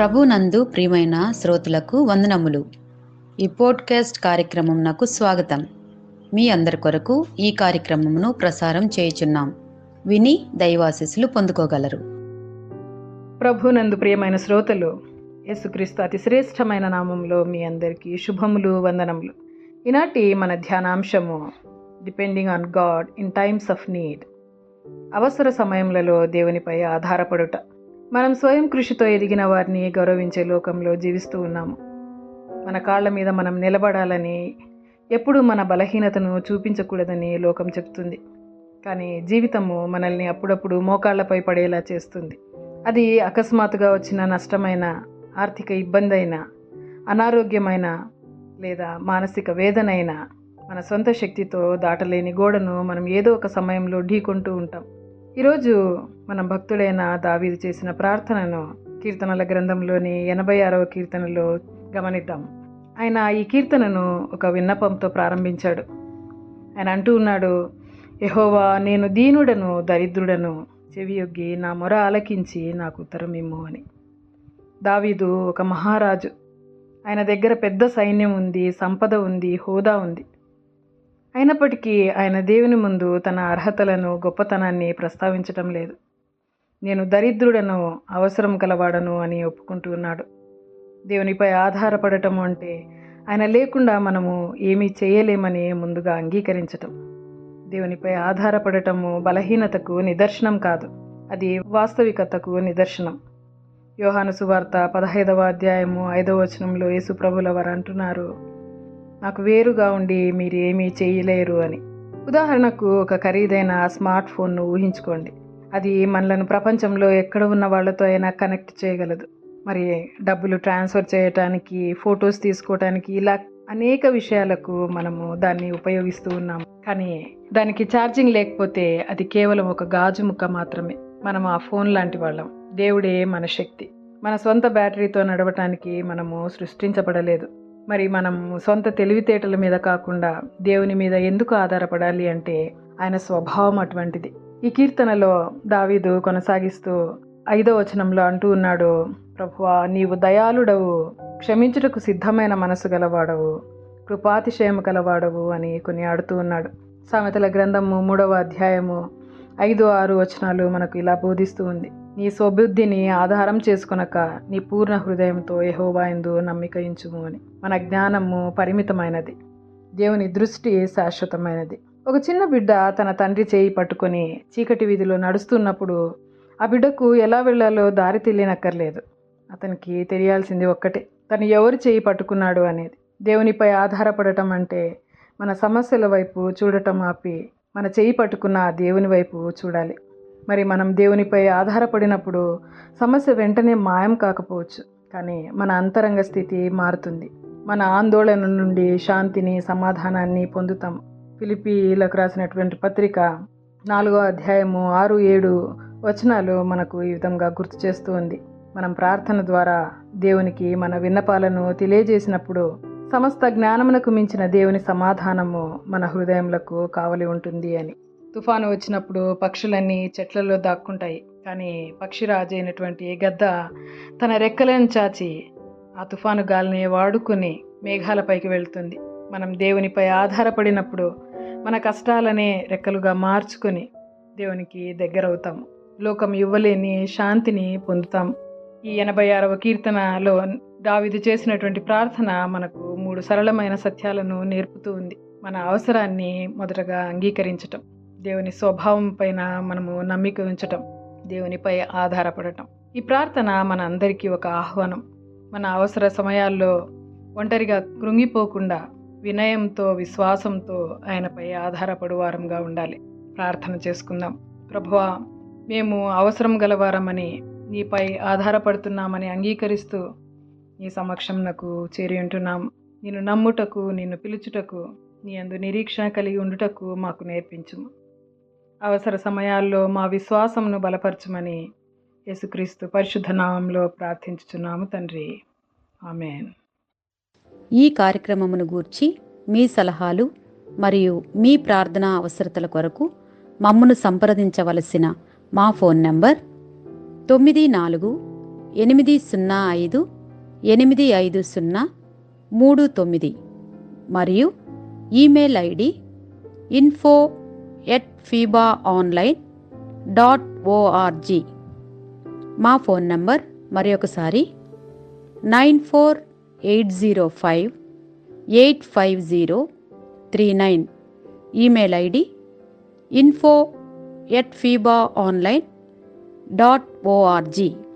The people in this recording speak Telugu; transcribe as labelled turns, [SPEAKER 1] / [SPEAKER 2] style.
[SPEAKER 1] ప్రభునందు ప్రియమైన శ్రోతలకు వందనములు. ఈ పోడ్కాస్ట్ కార్యక్రమం నాకు స్వాగతం. మీ అందరి కొరకు ఈ కార్యక్రమమును ప్రసారం చేయుచున్నాం. విని దైవాశీస్సులు పొందుకోగలరు.
[SPEAKER 2] ప్రభునందు ప్రియమైన శ్రోతలు, యేసుక్రీస్తు అతి శ్రేష్టమైన నామంలో మీ అందరికీ శుభములు, వందనములు. ఈనాటి మన ధ్యానాంశము depending on God in times of need. అవసర సమయములలో దేవునిపై ఆధారపడుట. మనం స్వయం కృషితో ఎదిగిన వారిని గౌరవించే లోకంలో జీవిస్తూ ఉన్నాము. మన కాళ్ళ మీద మనం నిలబడాలని, ఎప్పుడూ మన బలహీనతను చూపించకూడదని లోకం చెప్తుంది. కానీ జీవితము మనల్ని అప్పుడప్పుడు మోకాళ్లపై పడేలా చేస్తుంది. అది అకస్మాత్తుగా వచ్చిన నష్టమైన, ఆర్థిక ఇబ్బంది అయినా, అనారోగ్యమైన లేదా మానసిక వేదనైనా మన సొంత శక్తితో దాటలేని గోడను మనం ఏదో ఒక సమయంలో ఢీకొంటూ ఉంటాం. ఈరోజు మనం భక్తుడైన దావీదు చేసిన ప్రార్థనను కీర్తనల గ్రంథంలోని 86వ కీర్తనలో గమనిద్దాం. ఆయన ఈ కీర్తనను ఒక విన్నపంతో ప్రారంభించాడు. ఆయన అంటూ ఉన్నాడు, యెహోవా, నేను దీనుడను, దరిద్రుడను, చెవియొగ్గి నా మొర ఆలకించి నాకు ఉత్తరం ఇమ్ము అని. దావీదు ఒక మహారాజు. ఆయన దగ్గర పెద్ద సైన్యం ఉంది, సంపద ఉంది, హోదా ఉంది. అయినప్పటికీ ఆయన దేవుని ముందు తన అర్హతలను, గొప్పతనాన్ని ప్రస్తావించటం లేదు. నేను దరిద్రుడను, అవసరం కలవాడను అని ఒప్పుకుంటూ ఉన్నాడు. దేవునిపై ఆధారపడటం అంటే ఆయన లేకుండా మనము ఏమీ చేయలేమని ముందుగా అంగీకరించటం. దేవునిపై ఆధారపడటము బలహీనతకు నిదర్శనం కాదు, అది వాస్తవికతకు నిదర్శనం. యోహాను సువార్త 15వ అధ్యాయము 5వ వచనంలో యేసు ప్రభుల వారు అంటున్నారు, నాకు వేరుగా ఉండి మీరు ఏమీ చేయలేరు అని. ఉదాహరణకు ఒక ఖరీదైన స్మార్ట్ ఫోన్ను ఊహించుకోండి. అది మనలను ప్రపంచంలో ఎక్కడ ఉన్న వాళ్ళతో అయినా కనెక్ట్ చేయగలదు. మరి డబ్బులు ట్రాన్స్ఫర్ చేయటానికి, ఫొటోస్ తీసుకోవటానికి, ఇలా అనేక విషయాలకు మనము దాన్ని ఉపయోగిస్తూ ఉన్నాము. కానీ దానికి ఛార్జింగ్ లేకపోతే అది కేవలం ఒక గాజు ముక్క మాత్రమే. మనం ఆ ఫోన్ లాంటి వాళ్ళం. దేవుడే మన శక్తి. మన సొంత బ్యాటరీతో నడవటానికి మనము సృష్టించబడలేదు. మరి మనం సొంత తెలివితేటల మీద కాకుండా దేవుని మీద ఎందుకు ఆధారపడాలి అంటే ఆయన స్వభావం అటువంటిది. ఈ కీర్తనలో దావీదు కొనసాగిస్తూ 5వ వచనంలో అంటూ ఉన్నాడు, ప్రభువా, నీవు దయాళుడవు, క్షమించుటకు సిద్ధమైన మనసు గలవాడవు, కృపాతిశయము గలవాడవు అని కొనియాడుతూ ఉన్నాడు. సామెతల గ్రంథము 3వ అధ్యాయము 5-6 వచనాలు మనకు ఇలా బోధిస్తూ ఉంది. నీ స్వబుద్ధిని ఆధారం చేసుకొనక నీ పూర్ణ హృదయంతో యెహోవా యందు నమ్మిక ఉంచుము అని. మన జ్ఞానము పరిమితమైనది, దేవుని దృష్టి శాశ్వతమైనది. ఒక చిన్న బిడ్డ తన తండ్రి చేయి పట్టుకొని చీకటి వీధిలో నడుస్తున్నప్పుడు ఆ బిడ్డకు ఎలా వెళ్ళాలో దారి తెలియనక్కర్లేదు. అతనికి తెలియాల్సింది ఒక్కటే, తను ఎవరు చేయి పట్టుకున్నాడు అనేది. దేవునిపై ఆధారపడటం అంటే మన సమస్యల వైపు చూడటం ఆపి మన చేయి పట్టుకున్న ఆ దేవుని వైపు చూడాలి. మరి మనం దేవునిపై ఆధారపడినప్పుడు సమస్య వెంటనే మాయం కాకపోవచ్చు, కానీ మన అంతరంగ స్థితి మారుతుంది. మన ఆందోళన నుండి శాంతిని, సమాధానాన్ని పొందుతాం. ఫిలిప్పీలకు రాసినటువంటి పత్రిక 4వ అధ్యాయము 6-7 వచనాలు మనకు ఈ విధంగా గుర్తు చేస్తూ ఉంది. మనం ప్రార్థన ద్వారా దేవునికి మన విన్నపాలను తెలియజేసినప్పుడు సమస్త జ్ఞానమునకు మించిన దేవుని సమాధానము మన హృదయములకు కావలి ఉంటుంది అని. తుఫాను వచ్చినప్పుడు పక్షులన్నీ చెట్లలో దాక్కుంటాయి, కానీ పక్షిరాజు అయినటువంటి గద్ద తన రెక్కలను చాచి ఆ తుఫాను గాలిని వాడుకుని మేఘాలపైకి వెళ్తుంది. మనం దేవునిపై ఆధారపడినప్పుడు మన కష్టాలనే రెక్కలుగా మార్చుకొని దేవునికి దగ్గరవుతాము. లోకం ఇవ్వలేని శాంతిని పొందుతాము. ఈ 86వ కీర్తనలో దావీదు చేసినటువంటి ప్రార్థన మనకు 3 సరళమైన సత్యాలను నేర్పుతూ ఉంది. మన అవసరాన్ని మొదటగా అంగీకరించటం, దేవుని స్వభావం పైన మనము నమ్మిక ఉంచటం, దేవునిపై ఆధారపడటం. ఈ ప్రార్థన మన అందరికీ ఒక ఆహ్వానం. మన అవసర సమయాల్లో ఒంటరిగా కృంగిపోకుండా వినయంతో, విశ్వాసంతో ఆయనపై ఆధారపడు వారంగా ఉండాలి. ప్రార్థన చేసుకుందాం. ప్రభువా, మేము అవసరం గలవారమని, నీపై ఆధారపడుతున్నామని అంగీకరిస్తూ నీ సమక్షంనకు చేరి ఉంటున్నాం. నిన్ను నమ్ముటకు, నిన్ను పిలుచుటకు, నీ యందు నిరీక్షణ కలిగి ఉండుటకు మాకు నేర్పించుము. అవసర సమయాల్లో మా విశ్వాసమును బలపరచుమని యేసుక్రీస్తు పరిశుద్ధ నామంలో ప్రార్థించుచున్నాము తండ్రి. ఆమేన్.
[SPEAKER 1] ఈ కార్యక్రమమును గూర్చి మీ సలహాలు మరియు మీ ప్రార్థనా అవసరతల కొరకు మమ్మను సంప్రదించవలసిన మా ఫోన్ నంబర్ 94 805-850-39 మరియు ఈమెయిల్ ఐడి info@fibaonline.org. మా ఫోన్ నంబర్ మరొకసారి 94-805-850-39. Email ID info@fibaonline.org.